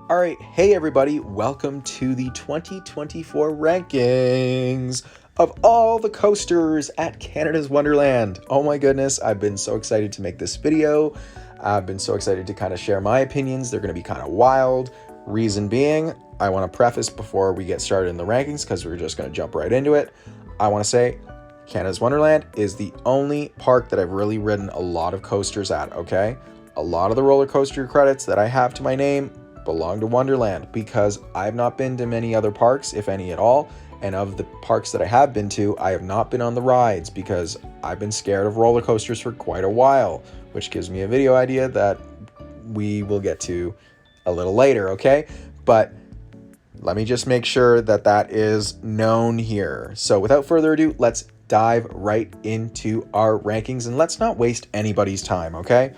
All right, hey everybody, welcome to the 2024 rankings of all the coasters at Canada's Wonderland. Oh my goodness, I've been so excited to make this video. I've been so excited to kind of share my opinions. They're going to be kind of wild. Reason being, I want to preface before we get started in the rankings, because we're just going to jump right into it. I want to say Canada's Wonderland is the only park that I've really ridden a lot of coasters at, okay? A lot of the roller coaster credits that I have to my name belong to Wonderland, because I've not been to many other parks, if any at all, and of the parks that I have been to, I have not been on the rides because I've been scared of roller coasters for quite a while, which gives me a video idea that we will get to a little later, okay? But let me just make sure that that is known here. So without further ado, let's dive right into our rankings, and let's not waste anybody's time, okay?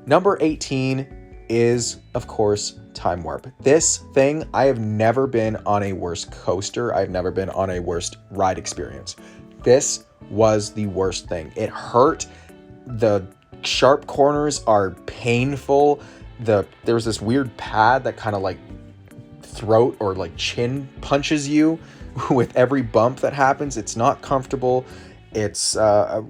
Number 18 is, of course, Time Warp. This thing, I have never been on a worse coaster. I've never been on a worst ride experience. This was the worst thing. It hurt. The sharp corners are painful. There's this weird pad that kind of like throat or like chin punches you with every bump that happens. It's not comfortable. It's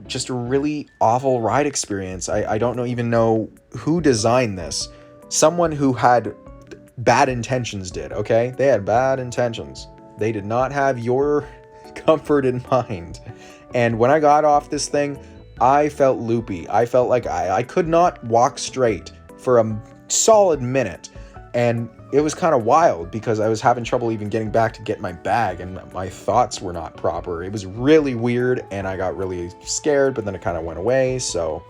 just a really awful ride experience. I don't even know who designed this. Someone who had bad intentions did, okay? They had bad intentions. They did not have your comfort in mind. And when I got off this thing, I felt loopy. I felt like I could not walk straight for a solid minute. And it was kind of wild because I was having trouble even getting back to get my bag, and my thoughts were not proper. It was really weird, and I got really scared, but then it kind of went away, so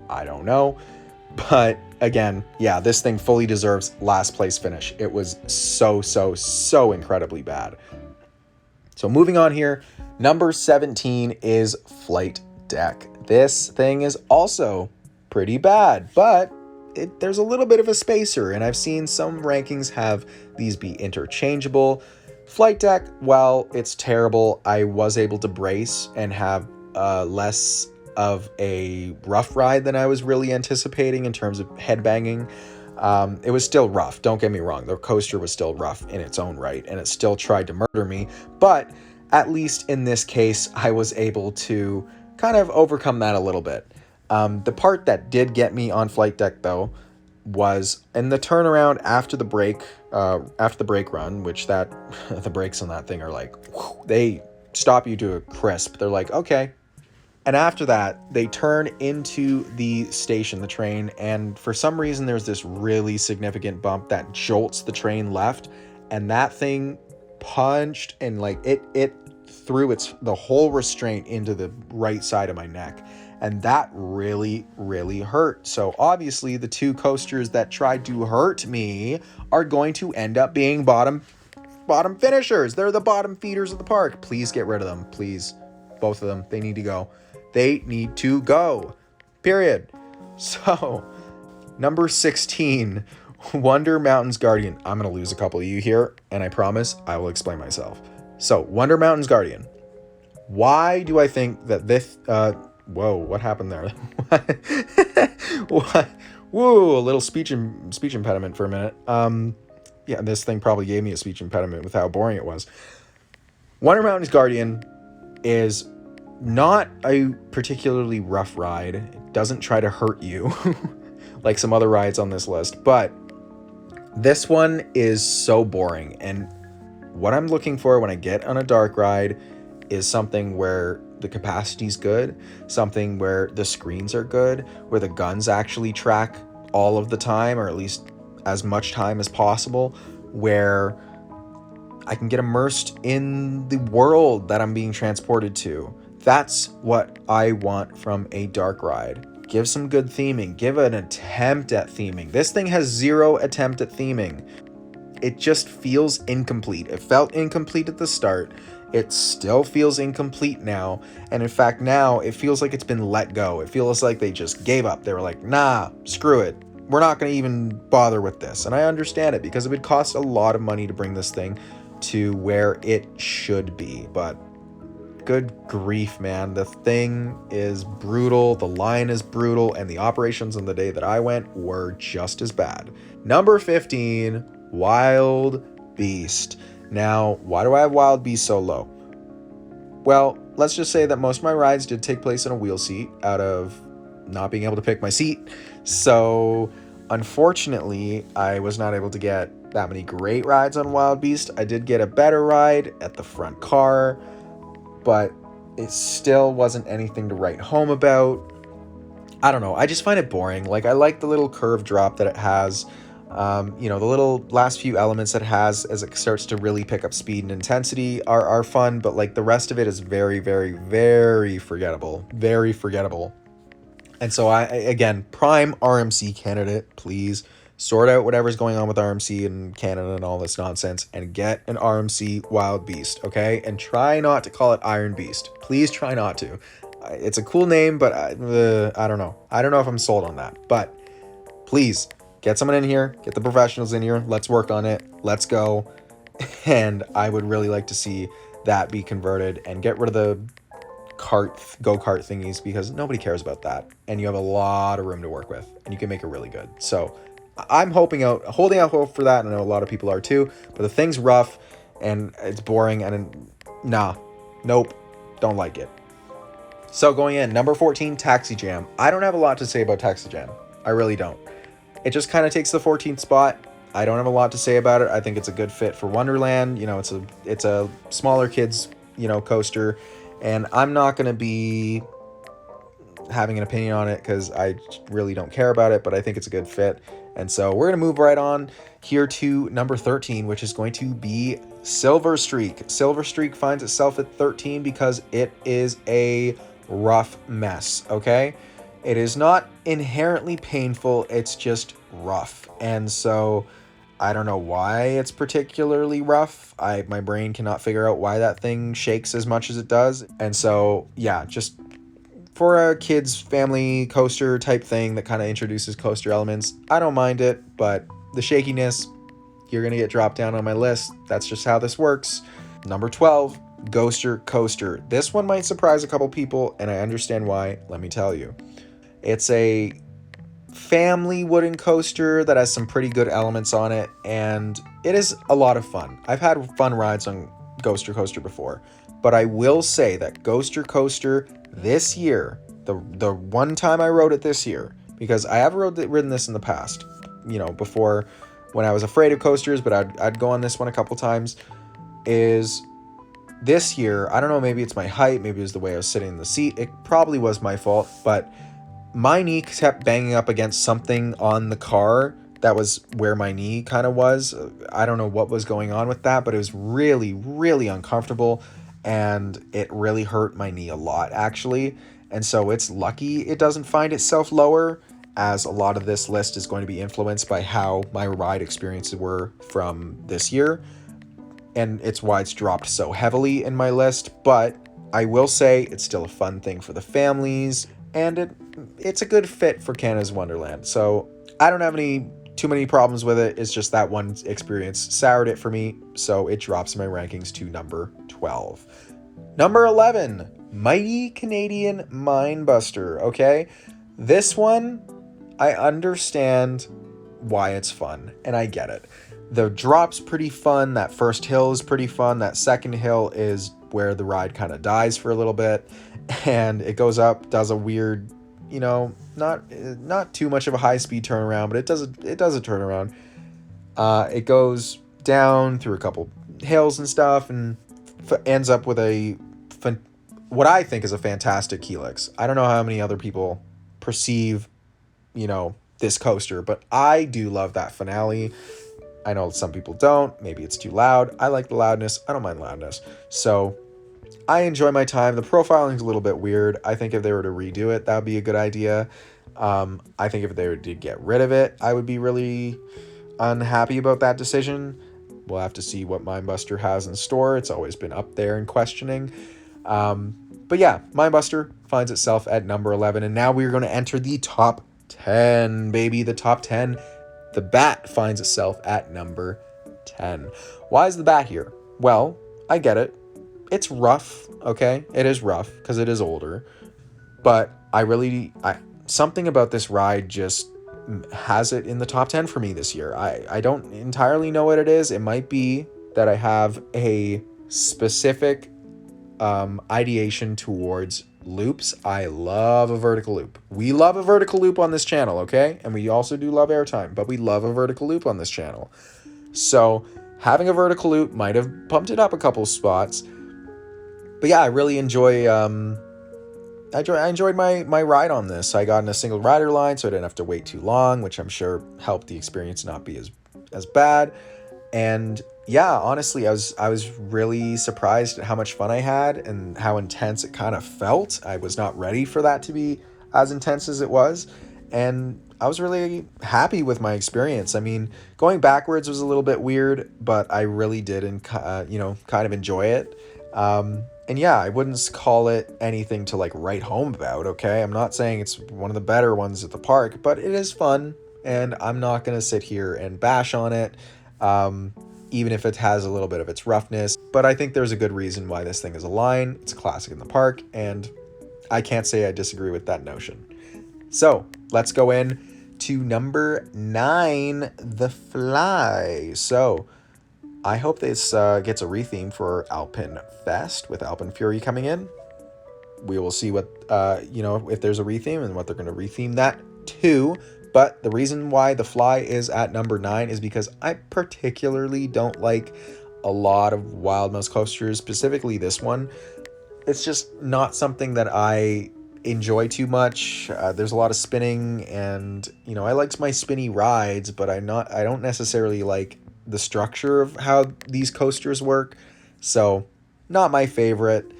I don't know. But again, yeah, this thing fully deserves last place finish. It was so incredibly bad. So moving on here, number 17 is Flight Deck. This thing is also pretty bad, but there's a little bit of a spacer, and I've seen some rankings have these be interchangeable. Flight Deck, while it's terrible, I was able to brace and have less of a rough ride than I was really anticipating in terms of headbanging. It was still rough, don't get me wrong. The coaster was still rough in its own right, and it still tried to murder me, but at least in this case, I was able to kind of overcome that a little bit. The part that did get me on Flight Deck, though, was in the turnaround after the brake run, which the brakes on that thing are like, whew, they stop you to a crisp. They're like, okay. And after that, they turn into the station, the train, and for some reason, there's this really significant bump that jolts the train left, and that thing punched and like it threw the whole restraint into the right side of my neck. And that really hurt. So obviously the two coasters that tried to hurt me are going to end up being bottom finishers. They're the bottom feeders of the park. Please get rid of them. Please. Both of them. They need to go. They need to go. Period. So number 16, Wonder Mountain's Guardian. I'm going to lose a couple of you here, and I promise I will explain myself. So Wonder Mountain's Guardian. Why do I think that this... Whoa, what happened there? What? Whoa, a little speech impediment for a minute. Yeah, this thing probably gave me a speech impediment with how boring it was. Wonder Mountain's Guardian is not a particularly rough ride. It doesn't try to hurt you like some other rides on this list, but this one is so boring. And what I'm looking for when I get on a dark ride is something where the capacity's good, something where the screens are good, where the guns actually track all of the time, or at least as much time as possible, where I can get immersed in the world that I'm being transported to. That's what I want from a dark ride. Give some good theming. Give an attempt at theming. This thing has zero attempt at theming. It just feels incomplete. It felt incomplete at the start. It still feels incomplete now. And in fact, now it feels like it's been let go. It feels like they just gave up. They were like, nah, screw it. We're not going to even bother with this. And I understand it because it would cost a lot of money to bring this thing to where it should be. But good grief, man. The thing is brutal. The line is brutal. And the operations on the day that I went were just as bad. Number 15, Wilde Beast. Now, why do I have Wilde Beast so low? Well, let's just say that most of my rides did take place in a wheel seat out of not being able to pick my seat. So, unfortunately, I was not able to get that many great rides on Wilde Beast. I did get a better ride at the front car, but it still wasn't anything to write home about. I don't know. I just find it boring. Like, I like the little curve drop that it has. The little last few elements that it has as it starts to really pick up speed and intensity are fun, but like the rest of it is very, very, very forgettable. Very forgettable. And so again, prime RMC candidate, please sort out whatever's going on with RMC in Canada and all this nonsense and get an RMC Wilde Beast, okay? And try not to call it Iron Beast. Please try not to. It's a cool name, but I don't know. I don't know if I'm sold on that, but please get someone in here, get the professionals in here. Let's work on it. Let's go. And I would really like to see that be converted and get rid of the go-kart thingies, because nobody cares about that. And you have a lot of room to work with and you can make it really good. So I'm holding out hope for that. And I know a lot of people are too, but the thing's rough and it's boring and nope, don't like it. So going in, number 14, Taxi Jam. I don't have a lot to say about Taxi Jam. I really don't. It just kind of takes the 14th spot. I don't have a lot to say about it. I think it's a good fit for Wonderland. It's a smaller kids, coaster, and I'm not going to be having an opinion on it because I really don't care about it, but I think it's a good fit. And so we're going to move right on here to number 13, which is going to be Silver Streak. Silver Streak finds itself at 13 because it is a rough mess, okay? It is not inherently painful, it's just rough. And so I don't know why it's particularly rough. My brain cannot figure out why that thing shakes as much as it does. And so, yeah, just for a kid's family coaster type thing that kind of introduces coaster elements, I don't mind it, but the shakiness, you're going to get dropped down on my list. That's just how this works. Number 12, Ghoster Coaster. This one might surprise a couple people, and I understand why. Let me tell you. It's a family wooden coaster that has some pretty good elements on it, and it is a lot of fun. I've had fun rides on Ghoster Coaster before, but I will say that Ghoster Coaster this year, the one time I rode it this year, because I have ridden this in the past, before when I was afraid of coasters, but I'd go on this one a couple times, is this year, I don't know, maybe it's my height, maybe it was the way I was sitting in the seat, it probably was my fault, but my knee kept banging up against something on the car. That was where my knee kind of was. I don't know what was going on with that, but it was really, really uncomfortable, and it really hurt my knee a lot, actually. And so it's lucky it doesn't find itself lower, as a lot of this list is going to be influenced by how my ride experiences were from this year. And it's why it's dropped so heavily in my list. But I will say it's still a fun thing for the families, and it's a good fit for Canada's Wonderland. So I don't have too many problems with it. It's just that one experience soured it for me, so it drops my rankings to number 12. Number 11, Mighty Canadian Minebuster. Okay, this one, I understand why it's fun, and I get it. The drop's pretty fun. That first hill is pretty fun. That second hill is where the ride kind of dies for a little bit, and it goes up, does a weird, not too much of a high-speed turnaround, but it does a turnaround. It goes down through a couple hills and stuff, and ends up with what I think is a fantastic helix. I don't know how many other people perceive, this coaster, but I do love that finale. I know some people don't. Maybe it's too loud. I like the loudness. I don't mind loudness. So I enjoy my time. The profiling's a little bit weird. I think if they were to redo it, that would be a good idea. I think if they were to get rid of it, I would be really unhappy about that decision. We'll have to see what Minebuster has in store. It's always been up there in questioning. But yeah, Minebuster finds itself at number 11. And now we're going to enter the top 10, baby. The top 10. The Bat finds itself at number 10. Why is the Bat here? Well, I get it. It's rough, okay? It is rough because it is older. But something about this ride just has it in the top 10 for me this year. I don't entirely know what it is. It might be that I have a specific ideation towards loops. I love a vertical loop. We love a vertical loop on this channel, okay? And we also do love airtime, but we love a vertical loop on this channel. So having a vertical loop might have bumped it up a couple spots. But yeah, I really enjoy I enjoyed my ride on this. I got in a single rider line, so I didn't have to wait too long, which I'm sure helped the experience not be as bad. And yeah, honestly, I was really surprised at how much fun I had and how intense it kind of felt. I was not ready for that to be as intense as it was, and I was really happy with my experience. I mean, going backwards was a little bit weird, but I really did kind of enjoy it. And yeah, I wouldn't call it anything to like write home about, okay? I'm not saying it's one of the better ones at the park, but it is fun, and I'm not going to sit here and bash on it, even if it has a little bit of its roughness. But I think there's a good reason why this thing is a line. It's a classic in the park, and I can't say I disagree with that notion. So let's go in to number 9, the Fly. So I hope this gets a retheme for Alpine Fest with Alpine Fury coming in. We will see what, if there's a retheme and what they're going to retheme that to. But the reason why the Fly is at number 9 is because I particularly don't like a lot of Wild Mouse coasters, specifically this one. It's just not something that I enjoy too much. There's a lot of spinning, and I liked my spinny rides, but I don't necessarily like the structure of how these coasters work. So not my favorite.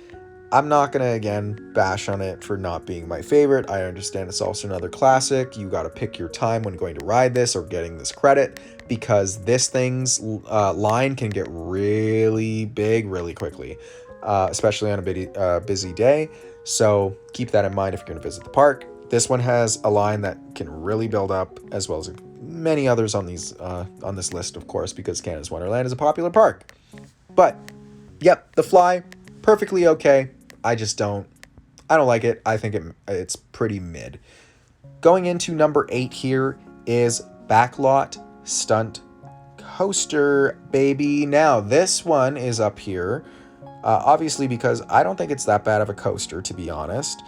I'm not gonna again bash on it for not being my favorite. I understand it's also another classic. You got to pick your time when going to ride this or getting this credit, because this thing's line can get really big really quickly, especially on a busy day. So keep that in mind if you're going to visit the park. This one has a line that can really build up, as well as many others on this list, of course, because Canada's Wonderland is a popular park. But yep, the Fly, perfectly okay. I don't like it. I think it's pretty mid. Going into number 8 here is Backlot Stunt Coaster, baby. Now, this one is up here, obviously, because I don't think it's that bad of a coaster, to be honest.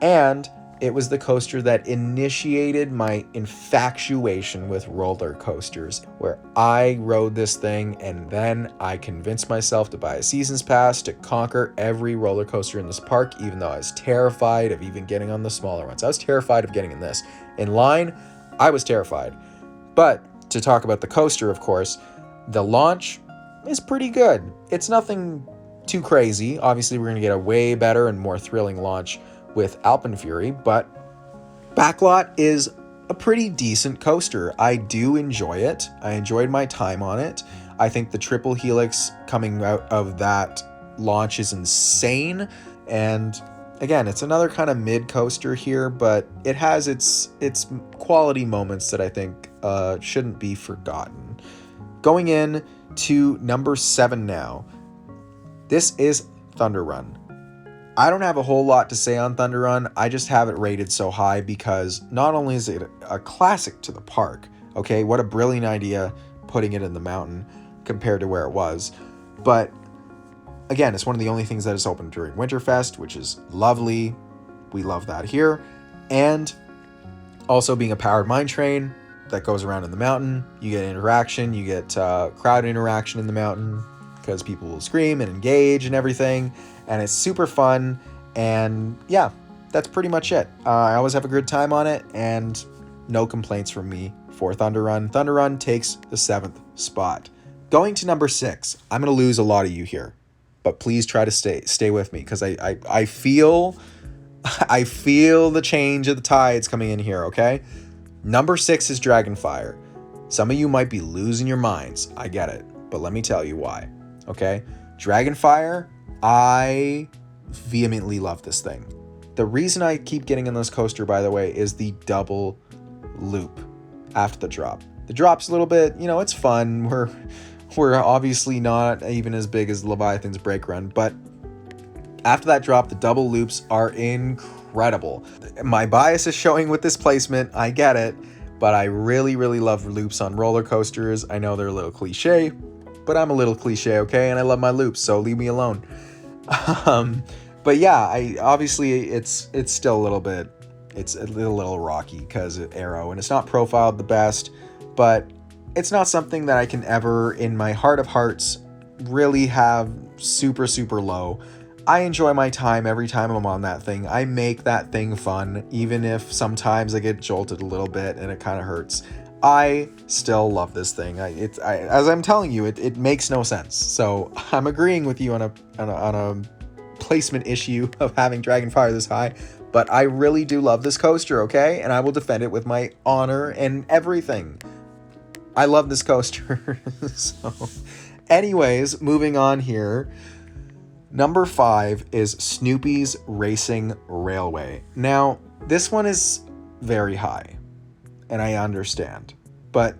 And it was the coaster that initiated my infatuation with roller coasters, where I rode this thing and then I convinced myself to buy a season's pass to conquer every roller coaster in this park, even though I was terrified of even getting on the smaller ones. I was terrified of getting in this. In line, I was terrified. But to talk about the coaster, of course, the launch is pretty good. It's nothing too crazy. Obviously, we're going to get a way better and more thrilling launch with Alpine Fury, but Backlot is a pretty decent coaster. I do enjoy it. I enjoyed my time on it. I think the triple helix coming out of that launch is insane. And again, it's another kind of mid coaster here, but it has its quality moments that I think shouldn't be forgotten. Going in to number 7 now. This is Thunder Run. I don't have a whole lot to say on Thunder Run. I just have it rated so high because not only is it a classic to the park, okay, what a brilliant idea putting it in the mountain compared to where it was, but again, it's one of the only things that is open during Winterfest, which is lovely. We love that here. And also being a powered mine train that goes around in the mountain, you get interaction, you get crowd interaction in the mountain because people will scream and engage and everything. And it's super fun, and yeah, that's pretty much it. I always have a good time on it, and no complaints from me for Thunder Run. Thunder Run takes the 7th spot. Going to number 6, I'm going to lose a lot of you here, but please try to stay with me, because I feel the change of the tides coming in here, okay? Number 6 is Dragonfire. Some of you might be losing your minds. I get it, but let me tell you why, okay? Dragonfire, I vehemently love this thing. The reason I keep getting in this coaster, by the way, is the double loop after the drop. The drop's a little bit, it's fun. We're obviously not even as big as Leviathan's brake run, but after that drop, the double loops are incredible. My bias is showing with this placement, I get it, but I really, really love loops on roller coasters. I know they're a little cliche, but I'm a little cliche, okay? And I love my loops, so leave me alone. But yeah, I obviously it's still a little bit, it's a little rocky because of aero, and it's not profiled the best, but it's not something that I can ever, in my heart of hearts, really have super, super low. I enjoy my time every time I'm on that thing. I make that thing fun, even if sometimes I get jolted a little bit and it kind of hurts. I still love this thing. As I'm telling you, it makes no sense. So I'm agreeing with you on a placement issue of having Dragonfire this high, but I really do love this coaster, okay? And I will defend it with my honor and everything. I love this coaster. So, anyways, moving on here. Number 5 is Snoopy's Racing Railway. Now, this one is very high, and I understand, but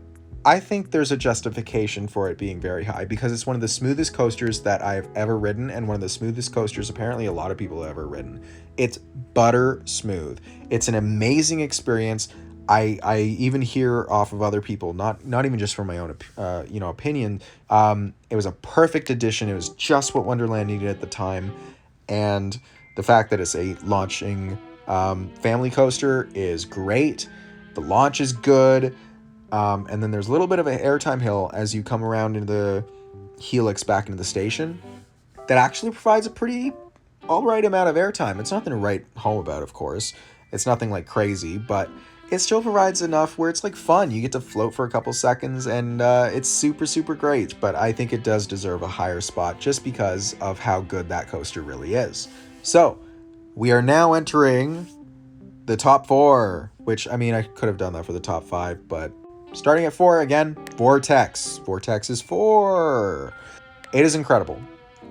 I think there's a justification for it being very high because it's one of the smoothest coasters that I've ever ridden, and one of the smoothest coasters apparently a lot of people have ever ridden. It's butter smooth. It's an amazing experience. I even hear off of other people, not even just from my own opinion. It was a perfect addition. It was just what Wonderland needed at the time, and the fact that it's a launching family coaster is great. The launch is good, and then there's a little bit of an airtime hill as you come around into the helix back into the station that actually provides a pretty all right amount of airtime. It's nothing to write home about, of course. It's nothing like crazy, but it still provides enough where it's like fun. You get to float for a couple seconds, and it's super, super great. But I think it does deserve a higher spot just because of how good that coaster really is. So we are now entering the top 4, which, I mean, I could have done that for the top 5, but starting at 4 again, Vortex. Vortex is 4. It is incredible.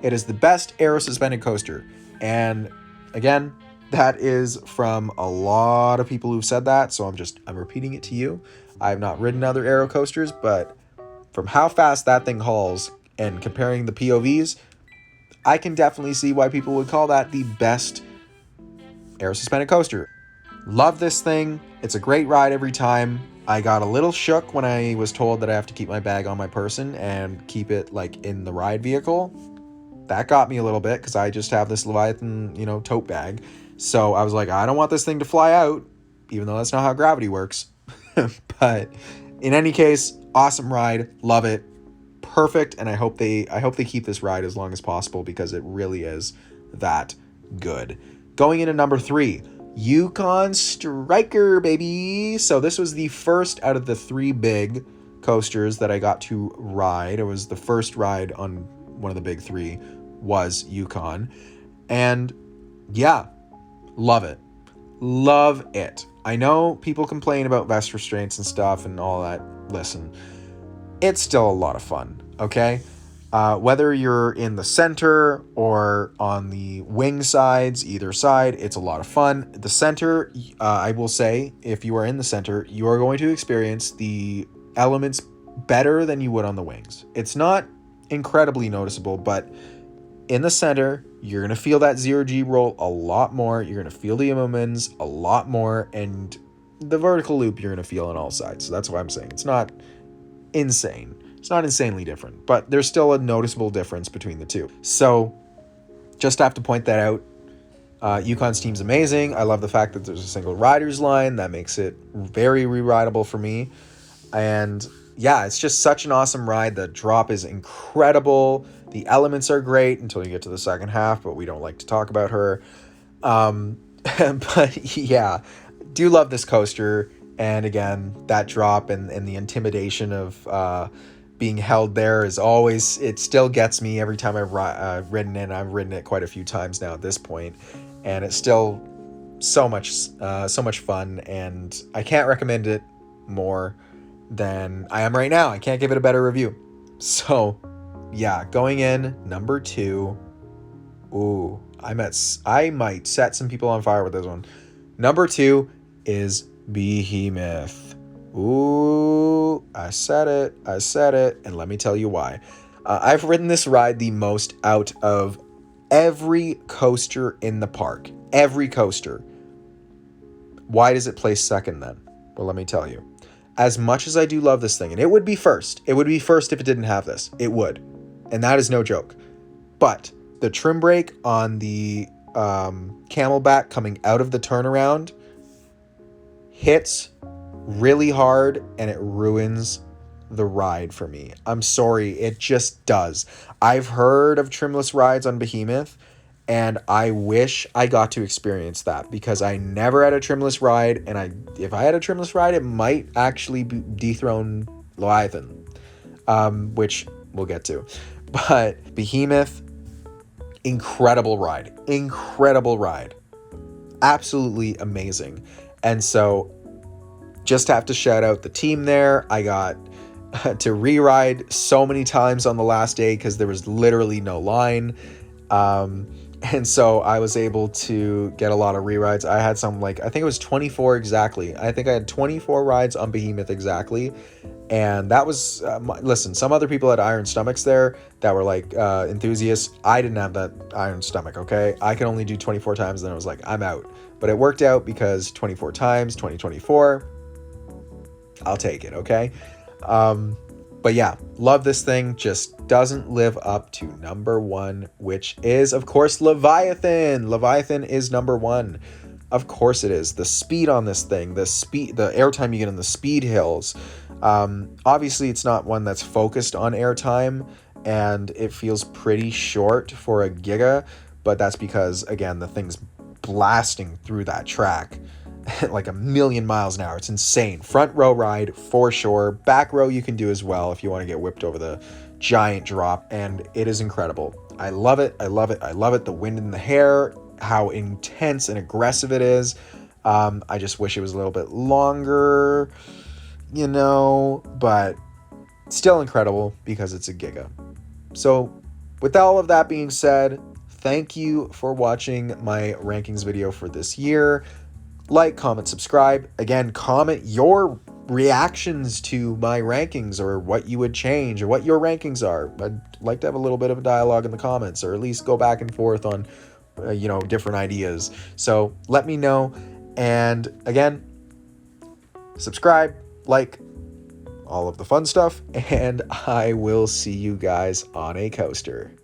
It is the best aero suspended coaster. And again, that is from a lot of people who've said that, so I'm repeating it to you. I have not ridden other aero coasters, but from how fast that thing hauls and comparing the POVs, I can definitely see why people would call that the best aero suspended coaster. Love this thing. It's a great ride every time. I got a little shook when I was told that I have to keep my bag on my person and keep it like in the ride vehicle. That got me a little bit because I just have this Leviathan, tote bag. So I was like, I don't want this thing to fly out, even though that's not how gravity works. But in any case, awesome ride. Love it. Perfect. And I hope they keep this ride as long as possible because it really is that good. Going into number 3, Yukon Striker, baby. So this was the first out of the 3 big coasters that I got to ride. It was the first ride on one of the big 3 was Yukon. And yeah, love it. Love it. I know people complain about vest restraints and stuff and all that. Listen, it's still a lot of fun, okay? Whether you're in the center or on the wing sides, either side, it's a lot of fun. The center, I will say, if you are in the center, you are going to experience the elements better than you would on the wings. It's not incredibly noticeable, but in the center, you're going to feel that 0G roll a lot more. You're going to feel the moments a lot more, and the vertical loop you're going to feel on all sides. So that's what I'm saying. It's not insane. It's not insanely different, but there's still a noticeable difference between the two. So just have to point that out. Yukon's team's amazing. I love the fact that there's a single rider's line. That makes it very re-rideable for me. And yeah, it's just such an awesome ride. The drop is incredible. The elements are great until you get to the second half, but we don't like to talk about her. But yeah, do love this coaster. And again, that drop and the intimidation of being held there is always, it still gets me every time I've ridden it. I've ridden it quite a few times now at this point, and it's still so much fun, and I can't recommend it more than I am right now. I can't give it a better review. So yeah, going in number 2. Ooh, I might set some people on fire with this one. Number 2 is Behemoth. Ooh, I said it, and let me tell you why. I've ridden this ride the most out of every coaster in the park. Every coaster. Why does it place second then? Well, let me tell you. as much as I do love this thing, and it would be first if it didn't have this. It would. And that is no joke. But the trim brake on the Camelback coming out of the turnaround hits really hard, and it ruins the ride for me. I'm sorry, it just does. I've heard of trimless rides on Behemoth, and I wish I got to experience that, because I never had a trimless ride, and if I had a trimless ride, it might actually dethrone Leviathan, which we'll get to. But Behemoth, incredible ride, absolutely amazing. And so just have to shout out the team there. I got to re-ride so many times on the last day because there was literally no line. And so I was able to get a lot of re-rides. I had some, I think it was 24 exactly. I think I had 24 rides on Behemoth exactly. And that was, listen, some other people had iron stomachs there that were enthusiasts. I didn't have that iron stomach, okay? I could only do 24 times, and then I was like, I'm out. But it worked out because 24 times, 2024, I'll take it, okay? But yeah, love this thing. Just doesn't live up to number one, which is, of course, Leviathan. Leviathan is number one. Of course it is. The speed on this thing, the airtime you get on the speed hills. Obviously, it's not one that's focused on airtime, and it feels pretty short for a Giga, but that's because, again, the thing's blasting through that track like a million miles an hour. It's insane. Front row ride for sure. Back row you can do as well if you want to get whipped over the giant drop, and it is incredible. I love it. I love it. I love it. The wind in the hair, how intense and aggressive it is. I just wish it was a little bit longer, but still incredible because it's a Giga. So with all of that being said, thank you for watching my rankings video for this year. Like, comment, subscribe. Again, comment your reactions to my rankings, or what you would change, or what your rankings are. I'd like to have a little bit of a dialogue in the comments, or at least go back and forth on, different ideas. So let me know. And again, subscribe, like, all of the fun stuff, and I will see you guys on a coaster.